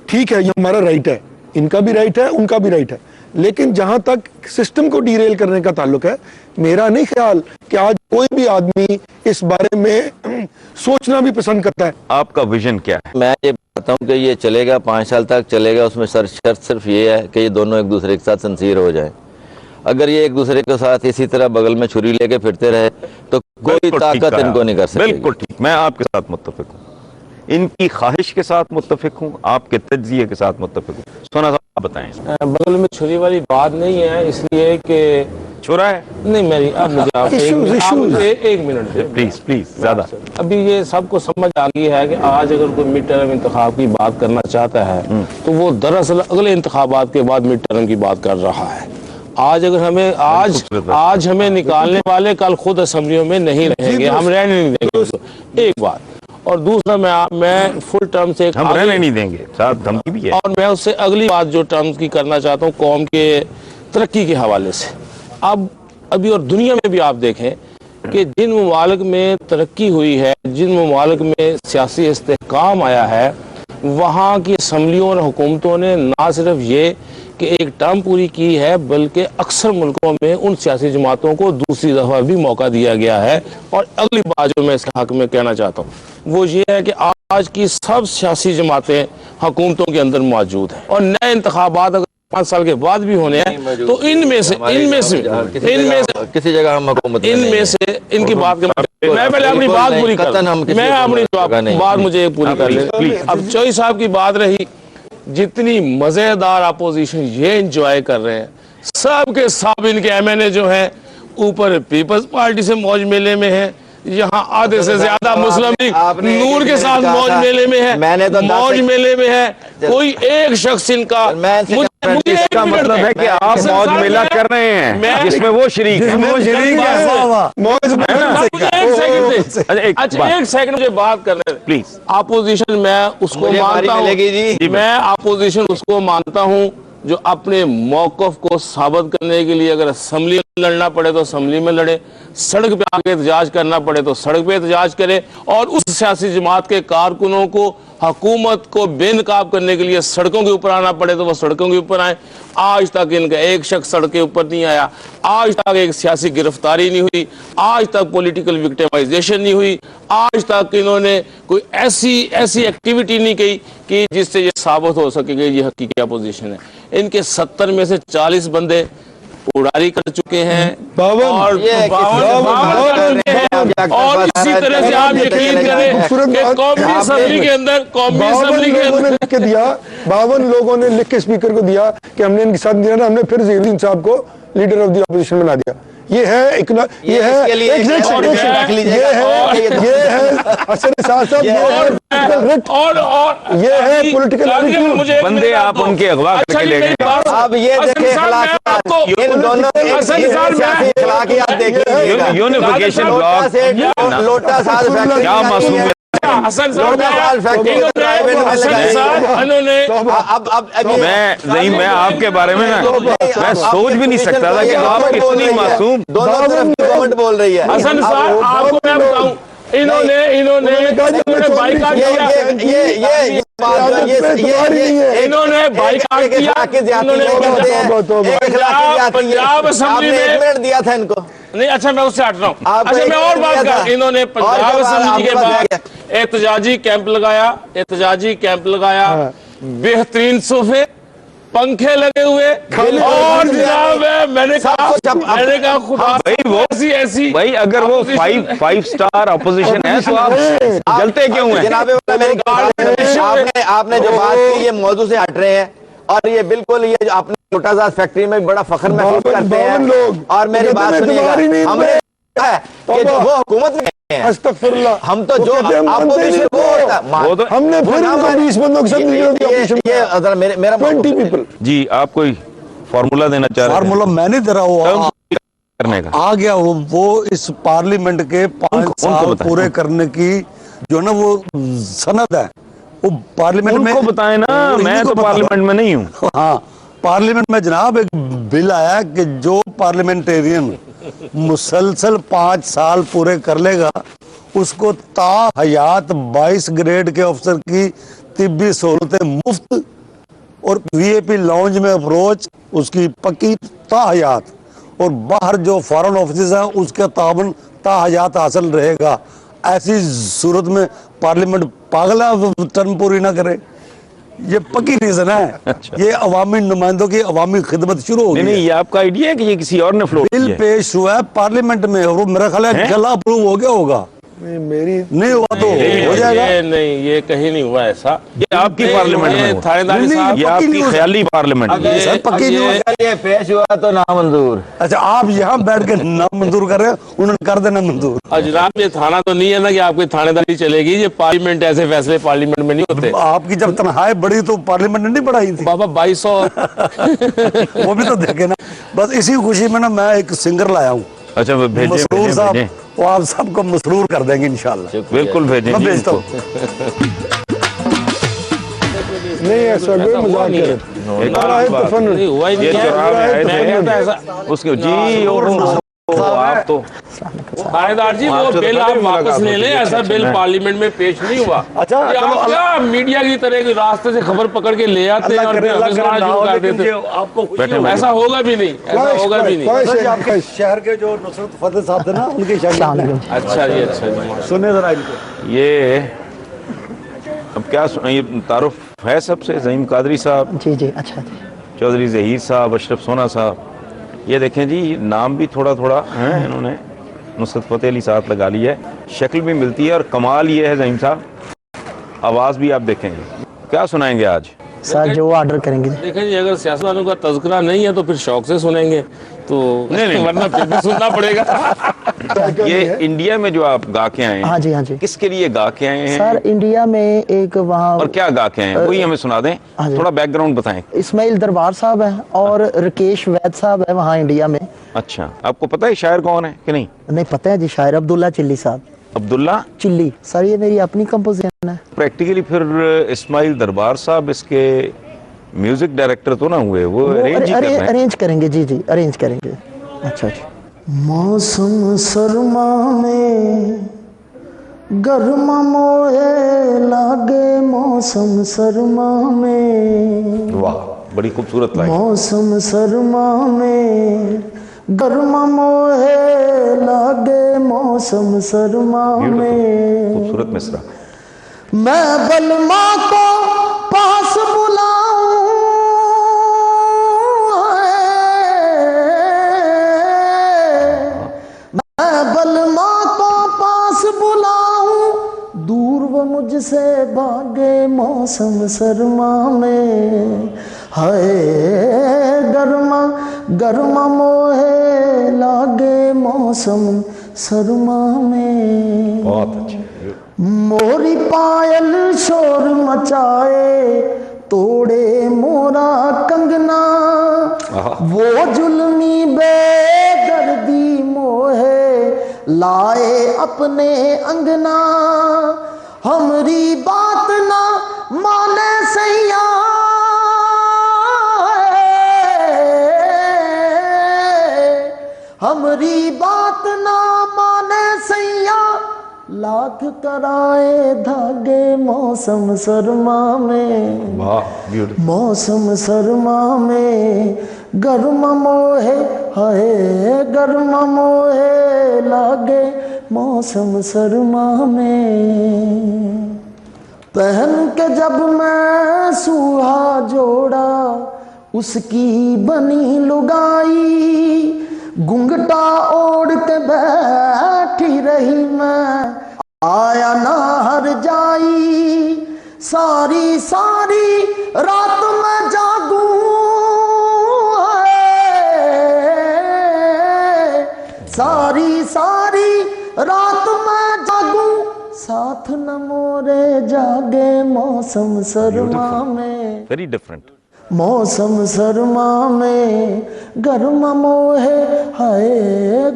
ठीक है, ये हमारा राइट है, इनका भी राइट है, उनका भी राइट है, लेकिन जहां तक सिस्टम को डीरेल करने का ताल्लुक है, मेरा नहीं ख्याल कि आज कोई भी आदमी इस बारे में सोचना भी पसंद करता है। आपका विजन क्या है? मैं ये बताता हूँ कि ये चलेगा 5 साल तक चलेगा, उसमें शर्त सिर्फ ये है कि ये दोनों एक दूसरे के साथ सिंसियर हो जाएं। अगर ये एक दूसरे के साथ इसी तरह बगल में छुरी लेके फिरते रहे तो कोई ताकत इनको नहीं कर सकती। बिल्कुल ठीक, मैं आपके साथ मुत्तफिक हूँ, इनकी ख्वाहिश के साथ मुत्तफिक हूँ, आपके तज्जिए के साथ मुत्तफिक हूँ। सोना साहब आप बताएं। बगल में छुरी वाली बात नहीं है, इसलिए कि छुरा है नहीं मेरी, अब मुझे आप एक मिनट प्लीज ज्यादा। अभी ये सबको समझ आ गई है कि आज अगर कोई मिड टर्म इंतखाब की बात करना चाहता है तो वो दरअसल अगले इंतखाबात के बाद मिड टर्म की बात कर रहा है। आज अगर हमें आज हमें निकालने वाले कल खुद असेंबलियों में नहीं रहेंगे, हम रहने नहीं देंगे, एक बात। और दूसरा मैं फुल टर्म से हम रहने नहीं देंगे, साथ धमकी भी है। और मैं उससे अगली बात जो टर्म्स की करना चाहता हूँ कौम के तरक्की के हवाले से। अब अभी और दुनिया में भी आप देखें कि जिन ममालिक में तरक्की हुई है, जिन ममालिक में सियासी इस्तेहकाम आया है, वहाँ की असम्बलियों और हुकूमतों ने ना सिर्फ ये कि एक टर्म पूरी की है, बल्कि अक्सर मुल्कों में उन सियासी जमातों को दूसरी दफा भी मौका दिया गया है। और अगली बात जो मैं इसके हक में कहना चाहता हूँ वो ये है कि आज की सब सियासी जमातें हुकूमतों के अंदर मौजूद हैं, और नए इंतखाबात अगर 5 साल के बाद भी होने हैं तो इनमें से किसी जगह हम हुकूमत इनमें से इनकी बात के मैं पहले अपनी बात पूरी कर, मैं अपनी बात मुझे पूरी कर ले प्लीज। अब चौधरी साहब की बात रही, जितनी मजेदार अपोजिशन ये एंजॉय कर रहे हैं, सब के सब इनके एमएनए जो हैं ऊपर पीपल्स पार्टी से मौज मेले में है, यहाँ आधे से ज्यादा मुस्लिम लीग नूर के साथ मौज मेले में है, मैंने तो मौज मेले में है। कोई एक शख्स इनका इसका मतलब है कि आप मौज मेला कर रहे हैं जिसमें वो शरीक है। अच्छा एक सेकंड मुझे बात करने प्लीज। अपोजिशन मैं उसको मानता हूँ, मैं अपोजिशन उसको मानता हूँ जो अपने मौकफ को साबित करने के लिए अगर असेंबली में लड़ना पड़े तो असेंबली में लड़े, सड़क पे आके एहतजाज करना पड़े तो सड़क पे एहतजाज करे, और उस सियासी जमात के कारकुनों को हुकूमत को बेनकाब करने के लिए सड़कों के ऊपर आना पड़े तो वो सड़कों के ऊपर आए। आज तक इनका एक शख्स सड़क के ऊपर नहीं आया, आज तक एक सियासी गिरफ्तारी नहीं हुई, आज तक पॉलिटिकल विक्टिमाइजेशन नहीं हुई, आज तक इन्होंने कोई ऐसी एक्टिविटी नहीं की कि जिससे ये साबित हो सके कि ये हकीकी अपोजिशन है। इनके 70 में से 40 बंदे उड़ारी कर चुके हैं बावन। और ये किसी बावन बावन कर चुके हैं। और इसी तरह से आप यकीन करें कि कौमी असेंबली के अंदर 52 लोगों ने लिख के स्पीकर को दिया कि हमने इनके साथ दिया ना, हमने फिर ज़हीरुद्दीन साहब को लीडर ऑफ द अपोजिशन बना दिया। ये है ये है इसके लिए एक सेक्शन रख लीजिएगा। ये है असर साहब, ये है और ये है पॉलिटिकल एटीट्यूड। मुझे बंदे आप उनके अगवा करके ले गए। अब ये देखिए इन दोनों इखलाकियात देखिए, यूनिफिकेशन ब्लॉक लोटा साल फैक्ट्री क्या मासूम है। हसन लोटा साल फैक्ट्री प्राइवेट में लगाई। इन्होंने अब मैं आपके बारे में ना मैं सोच भी नहीं सकता था कि आप इतनी मासूम। दोनों तरफ गवर्नमेंट बोल रही है। हसन साहब आपको मैं बताऊं, इन्होंने बाइकाट किया, इन्होंने बाइकाट किया, पंजाब असेंबली में दिया था इनको। नहीं, अच्छा मैं उससे हट रहा हूँ। अच्छा मैं और बात कर, इन्होंने पंजाब असेंबली के बाद एहतजाजी कैंप लगाया, बेहतरीन सोफे पंखे लगे हुए, और जनाब मैंने कहा खुदा भाई वो ऐसी भाई अगर वो 5 स्टार अपोजिशन है तो आप जलते क्यों हैं? जनाब आपने जो बात की ये मौजू से हट रहे हैं, और ये बिल्कुल ये आपने लोटासाज फैक्ट्री में बड़ा फख्र महसूस करते हैं। और मेरी बात सुनिएगा, हमने है कि जो वो हुकूमत में है, अस्तगफिरुल्लाह, हम तो जो अपोजिशन वो होता वो तो हमने फिर उनको 20 बंदों के साथ ये मेरा 20 पीपल। जी आप कोई फॉर्मूला देना चाह रहे हैं फार्मूला मैं नहीं दे रहा हूँ, करने का? आ गया वो इस पार्लियामेंट के 5 साल बताएं। पूरे करने की जो ना वो सनद है, वो पार्लियामेंट में उनको बताएं ना, मैं तो पार्लियामेंट में नहीं हूँ। हाँ, पार्लियामेंट में जनाब एक बिल आया कि जो पार्लियामेंटेरियन मुसलसल 5 साल पूरे कर लेगा उसको ताहयात 22 ग्रेड के अफसर की तिब्बी सहूलतें मुफ्त और वीआईपी लाउंज में अप्रोच उसकी पक्की ताहयात, और बाहर जो फॉरेन ऑफिस हैं उसका ताबन ताहयात हासिल रहेगा। ऐसी सूरत में पार्लियामेंट पागल है टर्म पूरी ना करे, ये पक्की रीजन है। ये अवामी नुमाइंदों की अवामी खिदमत शुरू हो गई नहीं है। ये आपका आइडिया है कि ये किसी और ने फ्लोट बिल किया है? पेश हुआ है पार्लियामेंट में और वो मेरा ख्याल है कल अप्रूव हो गया होगा, मेरी नहीं हुआ तो हो जाएगा। ये नहीं, ये कहीं नहीं हुआ ऐसा। ये आपकी पार्लियामेंट में हुआ। थानेदारी नहीं, साहब ये पक्की आपकी न्यूज़ है। ख्याली पार्लियामेंट में। ये सर पक्की न्यूज़ है। ये पेश हुआ तो नामंजूर। अच्छा आप यहाँ बैठ के नाम मंजूर कर रहे हैं, उन्होंने कर देना मंजूर। और जनाब ये थाना तो नहीं है ना कि आपकी थानेदारी चलेगी, ये पार्लियामेंट, ऐसे फैसले पार्लियामेंट में नहीं होते। आपकी जब तनख्वाहें बढ़ी तो पार्लियामेंट ने नहीं बढ़ाई थी, बाबा 2200 वो भी तो देखे ना। बस इसी खुशी में ना मैं एक सिंगर लाया हूँ, अच्छा वो भेजें मसरूर भेजें साहब, भेजें। वो आप सबको मसरूर कर देंगे इंशाल्लाह। बिल्कुल भेजें मैं जी भेजता उनको। हूँ। नहीं ऐसा कोई मजाक करे। एक और बात, नहीं हुआ ही नहीं ये है। चुनाव में आए मैं कहता थे ऐसा उसके जी आप तो थानेदार जी वो आपसे तो बिल पहले आप भी वापस मुलाकात ले होती लें, है। ऐसा बिल अच्छा, पार्लियामेंट में पेश नहीं हुआ। अच्छा, ये चलो, आप क्या मीडिया की तरह की रास्ते से खबर पकड़ के ले आते हैं और फिर हमें सुनाना शुरू कर देते हैं। आपको बैठे बैठे। ऐसा होगा भी नहीं, ऐसा होगा भी नहीं। आपके शहर के जो नुसरत फतेह साहब थे ना, उनके शहर अच्छा जी, अच्छा जी। सुने जरा इनको। ये अब क्या ये तारुफ है सबसे, ज़हीम कादरी साहब, जी जी, अच्छा जी। चौधरी ज़हीर साहब, अशरफ सोना साहब। ये देखें जी नाम भी थोड़ा थोड़ा है, इन्होंने नुसरत फतेह अली साथ लगा ली है, शक्ल भी मिलती है, और कमाल ये है ज़हीम साहब आवाज़ भी आप देखेंगे। क्या सुनाएंगे आज? सर जो ऑर्डर करेंगे जी। देखें जी, अगर सियासतदानों का तज़किरा नहीं है तो फिर शौक से सुनेंगे, तो नहीं। वरना फिर भी सुनना पड़ेगा। ये इंडिया में जो आप गा के आए हैं, हाँ जी, हाँ जी। किसके लिए गा के आए हैं सर इंडिया में एक वहाँ और क्या गा के आए हैं वही हमें सुना दें, हाँ जी। थोड़ा बैकग्राउंड बताएं। इस्माइल दरबार साहब हैं और राकेश वैद साहब है वहाँ इंडिया में। अच्छा, आपको पता है शायर कौन है कि नहीं? नहीं पता है जी, शायर अब्दुल्ला चिल्ली साहब। अब्दुल्ला चिल्ली सर, ये मेरी अपनी कंपोजिशन है। प्रैक्टिकली फिर इस्माइल दरबार साहब इसके म्यूजिक डायरेक्टर तो ना हुए, वो अरेंज ही कर रहे हैं। अरेंज करेंगे जी जी, अरेंज करेंगे। अच्छा जी। मौसम सरमा में गर्मा मोहे लागे, मौसम सरमा में, वाह बड़ी खूबसूरत लाइन। मौसम सरमा में गर्मा मोहे लागे, मौसम सरमा में, खूबसूरत मिसरा। मैं बलमा को पास बुलाऊं, भागे मौसम सरमा में, हाय गर्मा गर्मा मोहे लागे मौसम सरमा में। बहुत अच्छे। मोरी पायल शोर मचाए तोड़े मोरा कंगना, वो जुल्मी बेदर्दी मोहे लाए अपने अंगना। हमरी बात ना माने सैया, हमरी बात ना माने सैया, लाख कराए धागे मौसम सरमा में। वाह, ब्यूटीफुल। मौसम सरमा में गर्म मोहे, हाय गर्म मोहे लागे मौसम सरमा में। पहन के जब मैं सूहा जोड़ा उसकी बनी लुगाई, घुंघटा ओढ़ के बैठी रही मैं, आया ना हर जाई। सारी सारी रात में जागूं, सारी सारी रात में जागूं, साथ न मोरे जागे मौसम सरमा में। Very different. मौसम सरमा में गर्म मोहे, हाय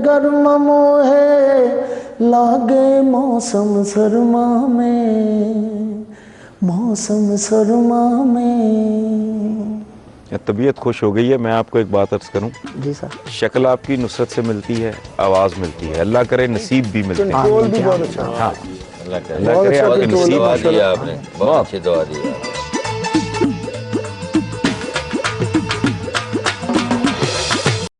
गर्म मोहे लागे मौसम सरमा में, मौसम सरमा में। तबीयत खुश हो गई है। मैं आपको एक बात अर्ज करूं, जी सर। शक्ल आपकी नुसरत से मिलती है, आवाज मिलती है, अल्लाह करे नसीब भी मिलते हैं। कंट्रोल भी बहुत अच्छा है। अल्लाह करे। अल्लाह करे अच्छा आपके कंट्रोल नसीब दुआ माशाल्लाह। दिया आपने, बहुत अच्छी दुआ दी।